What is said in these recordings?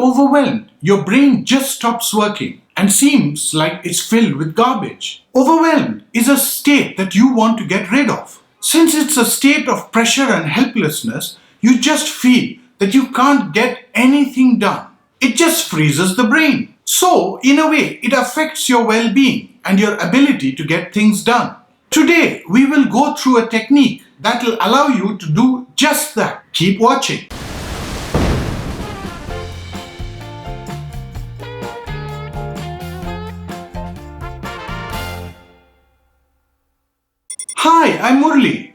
overwhelmed, your brain just stops working and seems like it's filled with garbage. Overwhelmed is a state that you want to get rid of. Since it's a state of pressure and helplessness, you just feel that you can't get anything done. It just freezes the brain. So, in a way, it affects your well-being and your ability to get things done. Today, we will go through a technique that will allow you to do just that. Keep watching. Hi, I'm Murali.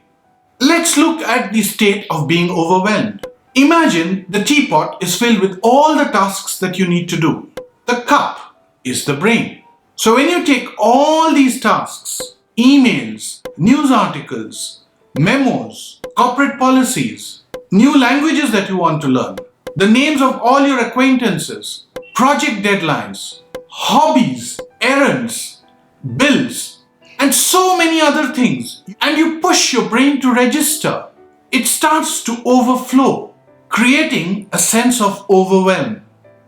Let's look at the state of being overwhelmed. Imagine the teapot is filled with all the tasks that you need to do. The cup is the brain. So when you take all these tasks, emails, news articles, memos, corporate policies, new languages that you want to learn, the names of all your acquaintances, project deadlines, hobbies, errands, bills, and so many other things, and you push your brain to register, it starts to overflow, creating a sense of overwhelm.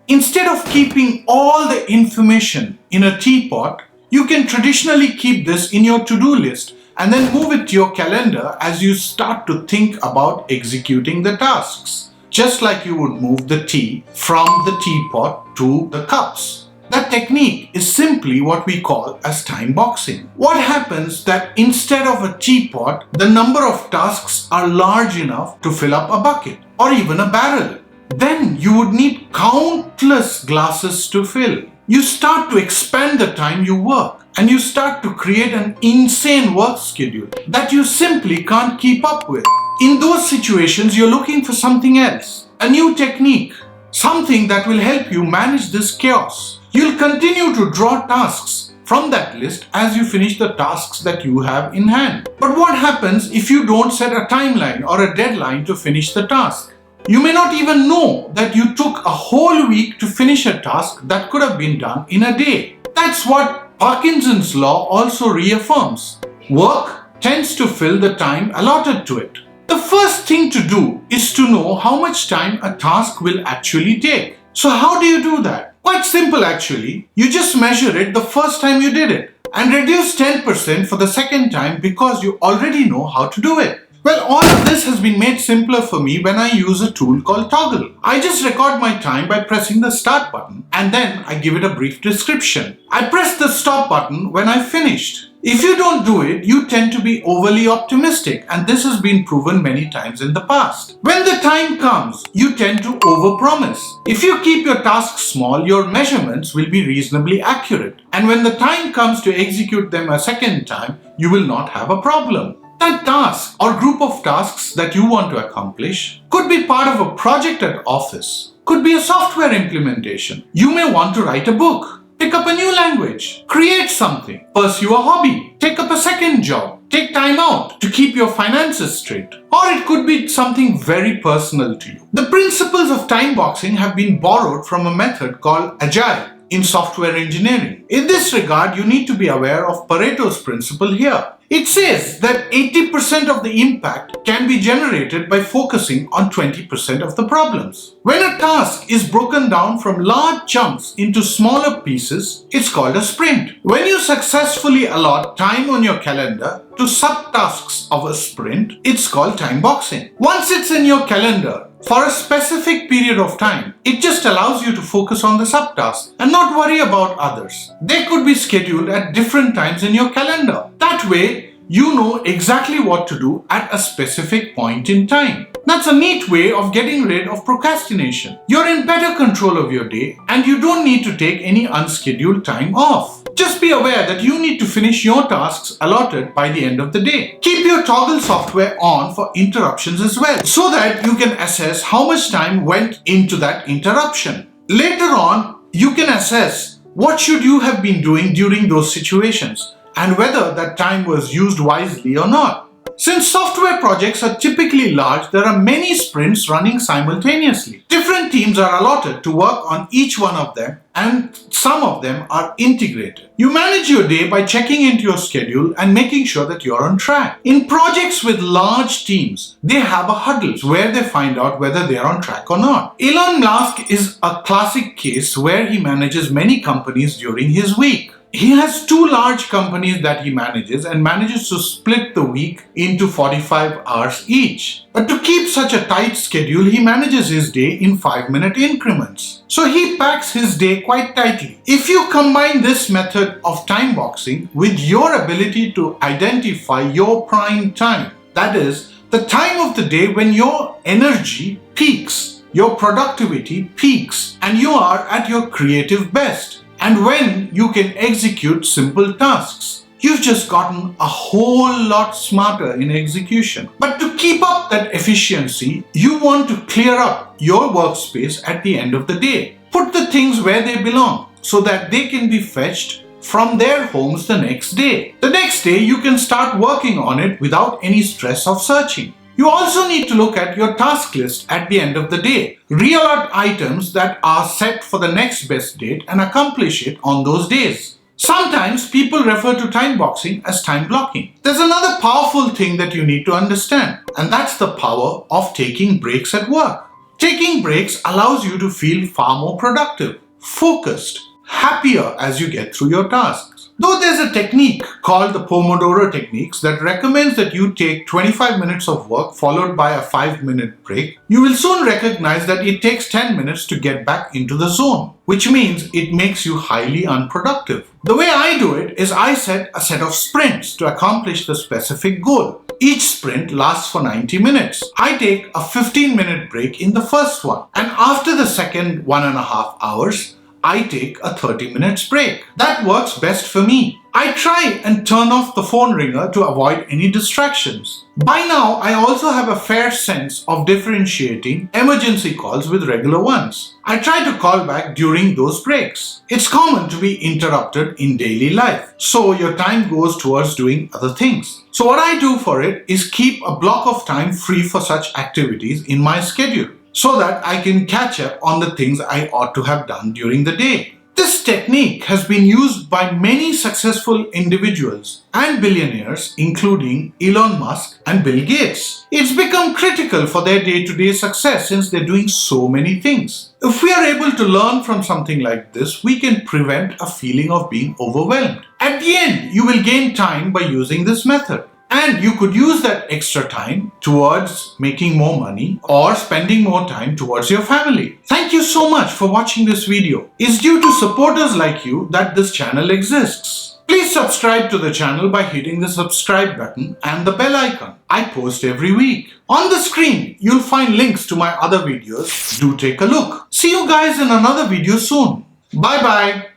Instead of keeping all the information in a teapot, you can traditionally keep this in your to-do list and then move it to your calendar as you start to think about executing the tasks, just like you would move the tea from the teapot to the cups. That technique is simply what we call as time boxing. What happens that instead of a teapot, the number of tasks are large enough to fill up a bucket or even a barrel. Then you would need countless glasses to fill. You start to expand the time you work and you start to create an insane work schedule that you simply can't keep up with. In those situations, you're looking for something else, a new technique, something that will help you manage this chaos. You'll continue to draw tasks from that list as you finish the tasks that you have in hand. But what happens if you don't set a timeline or a deadline to finish the task? You may not even know that you took a whole week to finish a task that could have been done in a day. That's what Parkinson's law also reaffirms. Work tends to fill the time allotted to it. The first thing to do is to know how much time a task will actually take. So how do you do that? Quite simple actually. You just measure it the first time you did it and reduce 10% for the second time because you already know how to do it. Well, all of this has been made simpler for me when I use a tool called Toggle. I just record my time by pressing the start button and then I give it a brief description. I press the stop button when I've finished. If you don't do it, you tend to be overly optimistic, and this has been proven many times in the past. When the time comes, you tend to overpromise. If you keep your tasks small, your measurements will be reasonably accurate, and when the time comes to execute them a second time, you will not have a problem. That task or group of tasks that you want to accomplish could be part of a project at office, could be a software implementation. You may want to write a book. Pick up a new language, create something, pursue a hobby, take up a second job, take time out to keep your finances straight. Or it could be something very personal to you. The principles of time boxing have been borrowed from a method called Agile in software engineering. In this regard, you need to be aware of Pareto's principle here. It says that 80% of the impact can be generated by focusing on 20% of the problems. When a task is broken down from large chunks into smaller pieces, it's called a sprint. When you successfully allot time on your calendar to subtasks of a sprint, it's called time boxing. Once it's in your calendar, for a specific period of time, it just allows you to focus on the subtask and not worry about others. They could be scheduled at different times in your calendar. That way, you know exactly what to do at a specific point in time. That's a neat way of getting rid of procrastination. You're in better control of your day and you don't need to take any unscheduled time off. Just be aware that you need to finish your tasks allotted by the end of the day. Keep your Toggle software on for interruptions as well, so that you can assess how much time went into that interruption. Later on, you can assess what should you have been doing during those situations and whether that time was used wisely or not. Since software projects are typically large, there are many sprints running simultaneously. Different teams are allotted to work on each one of them, and some of them are integrated. You manage your day by checking into your schedule and making sure that you're on track. In projects with large teams, they have a huddle where they find out whether they are on track or not. Elon Musk is a classic case where he manages many companies during his week. He has 2 large companies that he manages and manages to split the week into 45 hours each. But to keep such a tight schedule, he manages his day in 5-minute increments. So he packs his day quite tightly. If you combine this method of time boxing with your ability to identify your prime time, that is, the time of the day when your energy peaks, your productivity peaks, and you are at your creative best, and when you can execute simple tasks, you've just gotten a whole lot smarter in execution. But to keep up that efficiency, you want to clear up your workspace at the end of the day. Put the things where they belong so that they can be fetched from their homes the next day. The next day, you can start working on it without any stress of searching. You also need to look at your task list at the end of the day. Reallot items that are set for the next best date and accomplish it on those days. Sometimes people refer to time boxing as time blocking. There's another powerful thing that you need to understand, and that's the power of taking breaks at work. Taking breaks allows you to feel far more productive, focused, happier as you get through your tasks. Though there's a technique called the Pomodoro techniques that recommends that you take 25 minutes of work followed by a 5-minute break, you will soon recognize that it takes 10 minutes to get back into the zone, which means it makes you highly unproductive. The way I do it is I set a set of sprints to accomplish the specific goal. Each sprint lasts for 90 minutes. I take a 15-minute break in the first one, and after the second 1.5 hours, I take a 30 minutes break. That works best for me. I try and turn off the phone ringer to avoid any distractions. By now, I also have a fair sense of differentiating emergency calls with regular ones. I try to call back during those breaks. It's common to be interrupted in daily life, so your time goes towards doing other things. So what I do for it is keep a block of time free for such activities in my schedule, so that I can catch up on the things I ought to have done during the day. This technique has been used by many successful individuals and billionaires, including Elon Musk and Bill Gates. It's become critical for their day-to-day success since they're doing so many things. If we are able to learn from something like this, we can prevent a feeling of being overwhelmed. At the end, you will gain time by using this method. And you could use that extra time towards making more money or spending more time towards your family. Thank you so much for watching this video. It's due to supporters like you that this channel exists. Please subscribe to the channel by hitting the subscribe button and the bell icon. I post every week. On the screen, you'll find links to my other videos. Do take a look. See you guys in another video soon. Bye bye.